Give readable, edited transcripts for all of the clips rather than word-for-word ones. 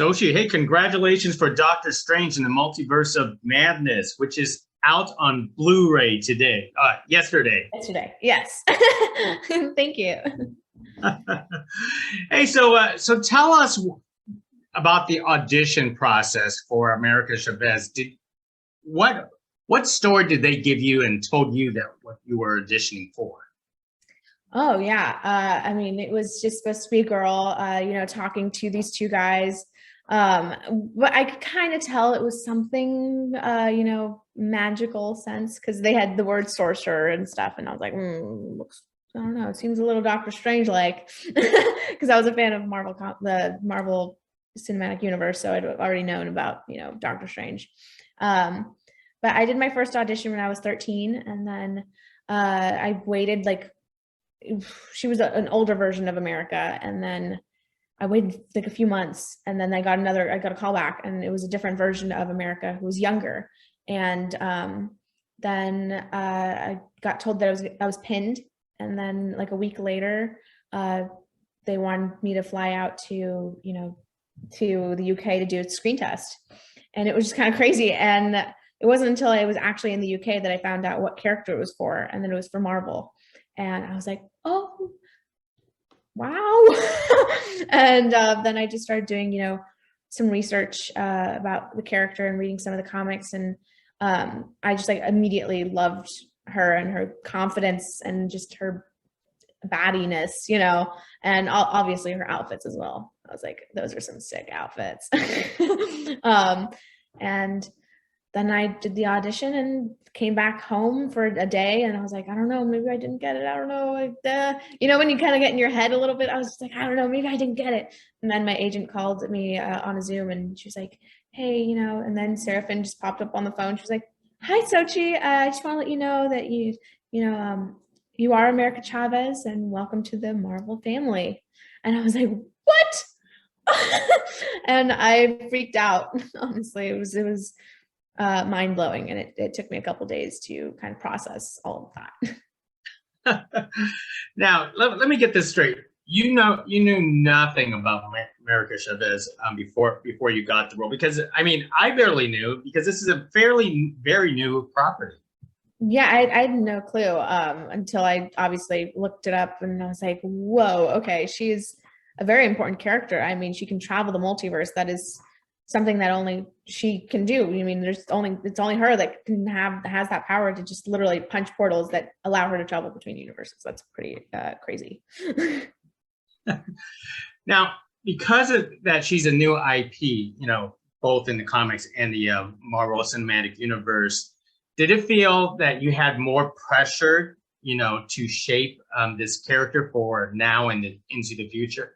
Xochitl, hey, congratulations for Doctor Strange in the Multiverse of Madness, which is out on Blu-ray yesterday. Yesterday, yes. Thank you. Hey, so tell us about the audition process for America Chavez. What story did they give you and told you that what you were auditioning for? Oh yeah. I mean, it was just supposed to be a girl, talking to these two guys. But I could kind of tell it was something, magical sense because they had the word sorcerer and stuff. And I was like, looks, I don't know, it seems a little Doctor Strange like, because I was a fan of the Marvel Cinematic Universe. So I'd already known about, Doctor Strange. But I did my first audition when I was 13. And then I waited she was an older version of America. And then I waited like a few months and then I got a call back and it was a different version of America who was younger. And then I got told that I was pinned. And then like a week later, they wanted me to fly out to the UK to do a screen test. And it was just kind of crazy. And it wasn't until I was actually in the UK that I found out what character it was for. And then it was for Marvel. And I was like, oh, wow. And then I just started doing, some research about the character and reading some of the comics. And I just immediately loved her and her confidence and just her baddiness, and obviously her outfits as well. I was like, those are some sick outfits. And then I did the audition and came back home for a day and I was like, I don't know, maybe I didn't get it. I don't know. When you kind of get in your head a little bit, I was just like, I don't know, maybe I didn't get it. And then my agent called me on a Zoom and she was like, hey, and then Seraphin just popped up on the phone. She was like, hi, Sochi. I just want to let you know that you are America Chavez and welcome to the Marvel family. And I was like, what? And I freaked out. Honestly, it was mind-blowing, and it took me a couple days to kind of process all of that. Now, let me get this straight. You knew nothing about America Chavez before you got the role, because I barely knew, because this is a very new property. Yeah, I had no clue until I obviously looked it up, and I was like, whoa, okay, she's a very important character. She can travel the multiverse. That is something that only she can do. It's only her that has that power to just literally punch portals that allow her to travel between universes. That's pretty crazy. Now, because of that, she's a new IP, both in the comics and the Marvel Cinematic Universe. Did it feel that you had more pressure, to shape this character for now and into the future?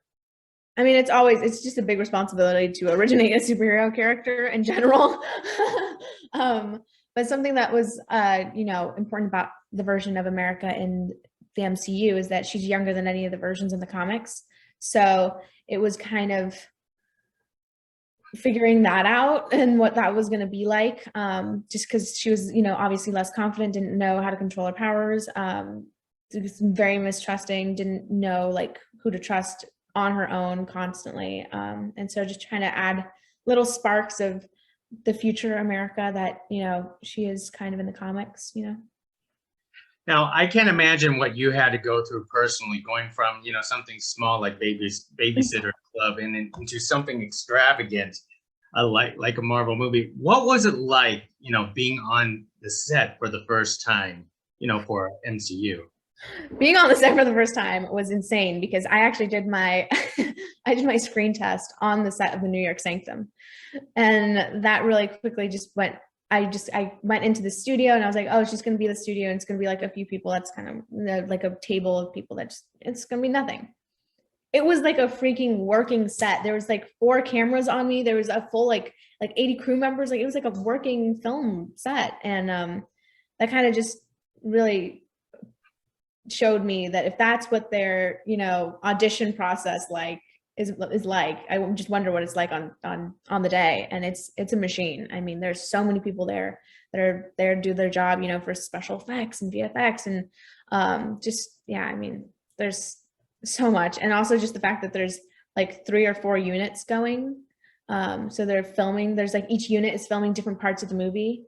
It's just a big responsibility to originate a superhero character in general. But something that was, important about the version of America in the MCU is that she's younger than any of the versions in the comics. So it was kind of figuring that out and what that was going to be like, just because she was, obviously less confident, didn't know how to control her powers, very mistrusting, didn't know who to trust on her own constantly. And so just trying to add little sparks of the future America that, she is kind of in the comics, Now, I can't imagine what you had to go through personally, going from, something small like Babysitter Club and into something extravagant like a Marvel movie. What was it like, being on the set for the first time, for MCU? Being on the set for the first time was insane because I actually did my screen test on the set of the New York Sanctum, and that really quickly just went. I went into the studio and I was like, oh, it's just going to be the studio and it's going to be like a few people. That's kind of like a table of people it's going to be nothing. It was like a freaking working set. There was 4 cameras on me. There was a full like 80 crew members. It was like a working film set. And that kind of just really showed me that if that's what their, audition process is like, I just wonder what it's like on the day. And it's a machine. There's so many people there that are there to do their job, for special effects and VFX and there's so much. And also just the fact that there's 3 or 4 units going. So they're filming, there's like each unit is filming different parts of the movie.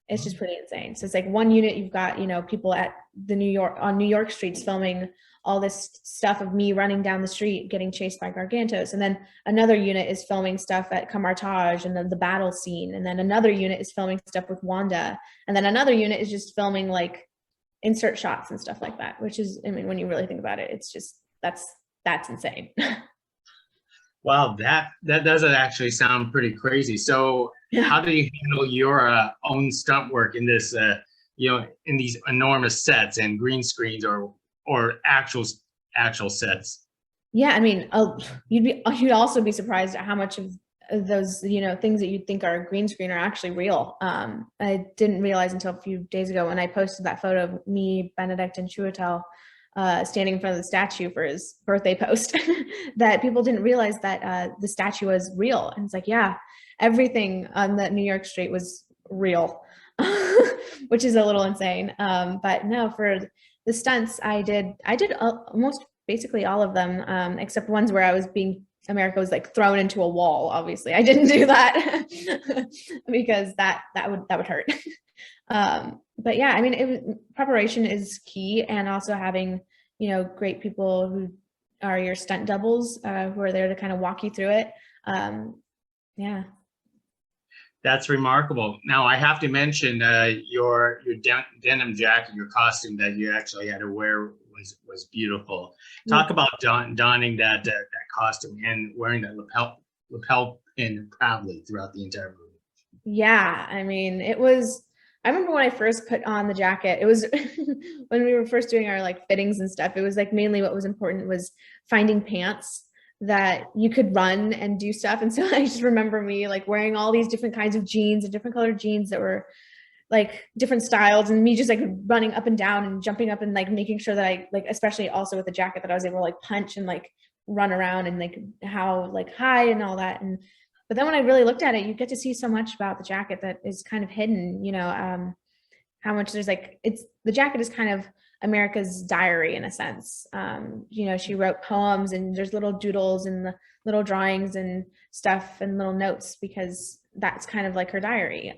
It's just pretty insane. So it's like one unit, you've got, you know, people at the New York streets filming all this stuff of me running down the street getting chased by Gargantos, and then another unit is filming stuff at Camartage and then the battle scene, and then another unit is filming stuff with Wanda, and then another unit is just filming like insert shots and stuff like that, which is, I mean, when you really think about it, it's just that's insane. Wow, that doesn't actually sound pretty crazy. So how do you handle your own stunt work in this, you know, in these enormous sets and green screens or actual sets? Yeah, I mean, you'd also be surprised at how much of those, you know, things that you'd think are green screen are actually real. I didn't realize until a few days ago when I posted that photo of me, Benedict, and Xochitl standing in front of the statue for his birthday post that people didn't realize that the statue was real. And it's like, yeah, everything on that New York street was real, which is a little insane. But no, for the stunts, I did almost basically all of them, except ones where America was like thrown into a wall. Obviously, I didn't do that because that would hurt. But yeah, I mean, preparation is key, and also having, you know, great people who are your stunt doubles, who are there to kind of walk you through it. Yeah. That's remarkable. Now I have to mention your denim jacket, your costume that you actually had to wear was beautiful. Talk about donning that costume and wearing that lapel pin proudly throughout the entire movie. Yeah, I mean, I remember when I first put on the jacket, it was when we were first doing our like fittings and stuff, it was like mainly what was important was finding pants that you could run and do stuff. And so I just remember me like wearing all these different kinds of jeans and different colored jeans that were like different styles, and me just like running up and down and jumping up and like making sure that I like, especially also with the jacket, that I was able to like punch and like run around and like how like high and all that. And but then when I really looked at it, you get to see so much about the jacket that is kind of hidden, you know, how much there's like, the jacket is kind of America's diary in a sense. You know, she wrote poems and there's little doodles and the little drawings and stuff and little notes because that's kind of like her diary.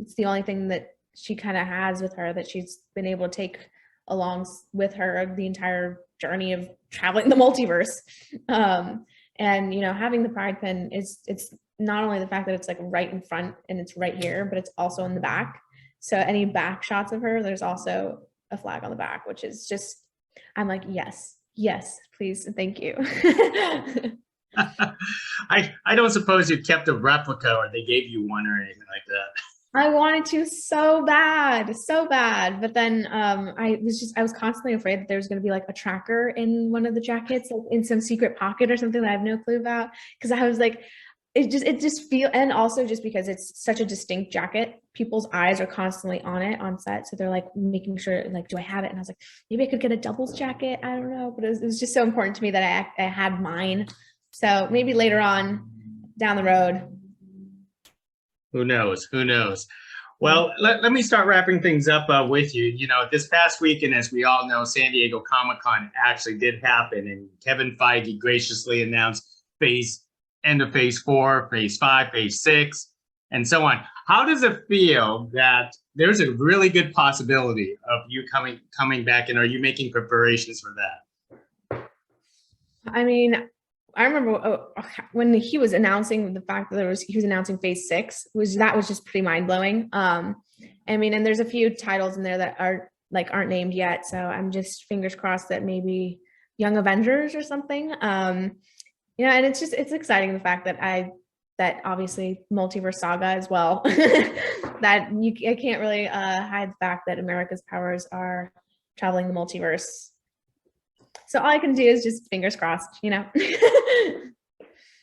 It's the only thing that she kind of has with her that she's been able to take along with her the entire journey of traveling the multiverse. And, you know, having the pride pin it's not only the fact that it's like right in front and it's right here, but it's also in the back. So any back shots of her, there's also a flag on the back, which is just, I'm like, yes, please, thank you. I don't suppose you kept a replica or they gave you one or anything like that. I wanted to so bad, but then I was constantly afraid that there was going to be like a tracker in one of the jackets, like in some secret pocket or something that I have no clue about, because I was like, it just feel, and also just because it's such a distinct jacket, people's eyes are constantly on it on set, so they're like making sure, like, do I have it? And I was like, maybe I could get a doubles jacket, I don't know, but it was just so important to me that I had mine. So maybe later on down the road. Who knows? Well, let me start wrapping things up with you. You know, this past weekend, as we all know, San Diego Comic-Con actually did happen, and Kevin Feige graciously announced end of phase 4, phase 5, phase 6, and so on. How does it feel that there's a really good possibility of you coming back, and are you making preparations for that? I mean, I remember when he was announcing the fact that he was announcing phase 6 that was just pretty mind blowing. I mean, and there's a few titles in there that aren't named yet, so I'm just fingers crossed that maybe Young Avengers or something. You know, and it's exciting the fact that obviously multiverse saga as well. That I can't really hide the fact that America's powers are traveling the multiverse. So all I can do is just fingers crossed, you know.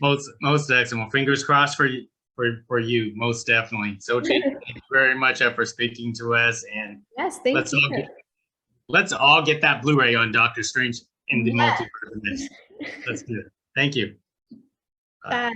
Most excellent. Fingers crossed for you, most definitely. So thank you very much for speaking to us. And yes, thank you. Let's all get that Blu-ray on Doctor Strange in the Multiverse of Madness. Let's do it. Thank you. Bye.